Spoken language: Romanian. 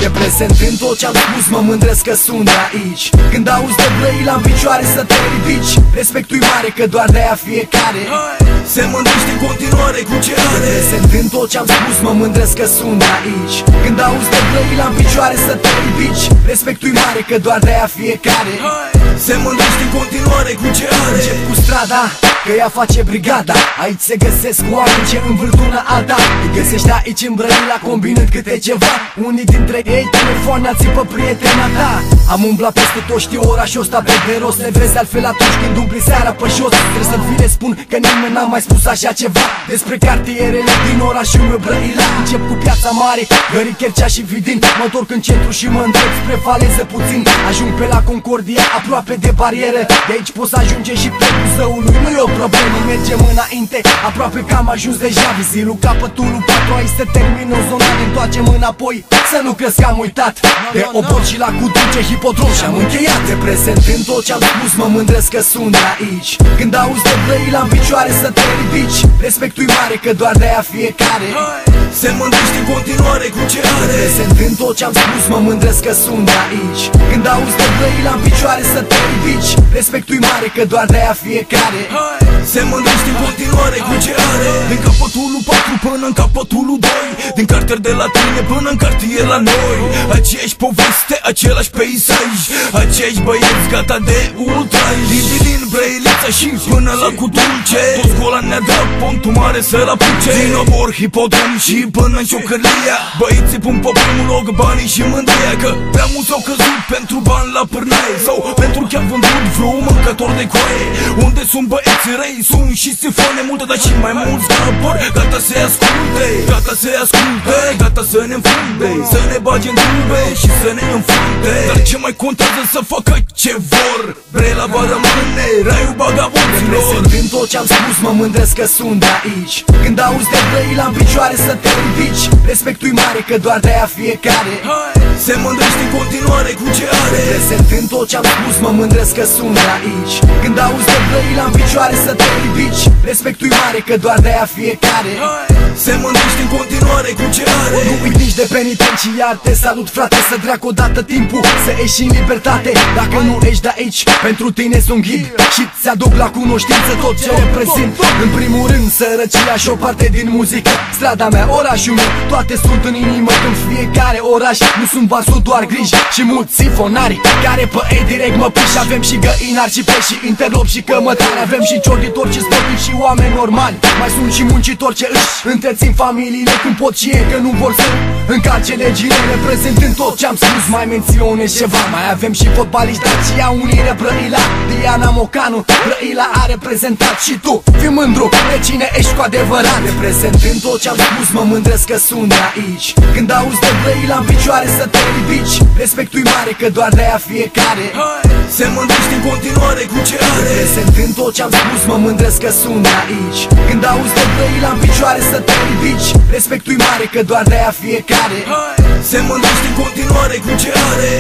Reprezentând tot ce-am spus, mă mândresc că sunt de aici. Când auzi de Brăila în picioare să te ridici, respectul-i mare că doar de-aia fiecare se mândrește în continuare cu ce are. Reprezentând tot ce-am spus, mă mândresc că sunt de aici. Când auzi de Brăila în picioare să te ridici, respectul-i mare că doar de-aia fiecare se mândrește în continuare cu ce are. Încep cu strada, că ea face brigada. Aici se găsesc oameni ce învârt una alta. Îi găsești aici în Brăila combinând câte ceva. Unii dintre ei telefoana țipă prietena ta. Am umblat peste tot, știu orașul ăsta pe de rost. Ne vezi altfel atunci când umbli seara pe jos. Trebuie să-ți vi le spun că nimeni n-a mai spus așa ceva despre cartierele din orașul meu Brăila. Încep cu Piața Mare, Gări, Chercea și Vidin. Mă întorc în centru și mă îndrept spre Faleză puțin. Ajung pe la Concordia, aproape de barieră. De aici poți ajunge și pe Buzăului, nu e o problemă, mergem înainte. Aproape că am ajuns deja. Vizilul, capătul 4, aici se termină o zonă. Ne întoarcem înapoi, să nu crezi că am uitat de Obor și la Cudruce, Hipodrom și am încheiat. Reprezentând tot ce-am spus, mă mândresc că sunt de aici. Când auzi de Brăila în picioare să te ridici, respectul-i mare că doar de-aia fiecare se mândrește în continuare cu ce are. Reprezentând tot ce-am spus, mă mândresc că sunt de aici. Când auzi de Brăila în picioare să te ridici, respectul-i mare că doar de-aia fiecare se mândrește în continuare cu ce are. Din capătul 4 până în capătul 2, din cartier de la tine până în cartier la noi. Aceeași poveste, același peisaj, aceiași băieți gata de ultraj. Din Brăilița și până la Cudruce, toți golani de pontul mare să la puce. Din Obor, Hipodrom și până în Ciocărlia, băieții pun pe primul loc banii și mândria. Că prea mulți au căzut pentru bani la pârnaie, sau pentru că a vândut vreo mâncător de coaie. Unde sunt băieții răi, sunt și sifone multe, dar și mai mulți găpăr gata să-i asculte, gata să-i asculte, gata să ne înfrunte, să ne bage în trube și să ne înfrunte. Dar ce mai contează să facă ce vor, Brăila va rămâne raiul bagabonților. Reprezentând tot ce-am spus, mă mândresc că sunt de aici. Când auzi de Brăila în picioare să te ridici, respectul-i mare că doar de-aia fiecare se mândrește în continuare cu ce are. Reprezentând tot ce-am spus, mă mândresc că sunt de aici. Când auzi de Brăila în picioare să te ridici, respectul-i mare că doar de-aia fiecare se mândrește în continuare cu ce are. Nu uiti nici de penitenciar, te salut frate, să drac odată timpul să ieși în libertate. Dacă nu ești de aici, pentru tine sunt ghid și ți aduc la cunoștință tot ce reprezint. În primul rând sărăcia și o parte din muzică, strada mea, orașul meu, toate sunt în inimă. Când fiecare oraș nu sunt văzut doar griji și mulți sifonari care pe ei direct mă piși. Avem și găinari și pești și interlopi și cămătari, avem și ciorditori și sportivi și oameni normali. Mai sunt și muncitori ce își întrețin familiile cum pot și ei, că nu vor să încalce legile. Reprezentând tot ce-am spus, mai menționez ceva. Mai avem și fotbaliști, Dacia Unire Brăila, Diana Mocanu, Brăila a reprezentat. Și tu fii mândru de cine ești cu adevărat. Reprezentând tot ce-am spus, mă mândresc că sunt de aici. Când auzi de Brăila în picioare să te ridici, respectul-i mare că doar de-aia fiecare se mândrește în continuare cu ce are. Reprezentând tot ce-am spus, mă mândresc că sunt de aici. Când auzi de Brăila în picioare să te ridici, respectul-i mare că doar de-aia fiecare se mândrește în continuare cu ce are.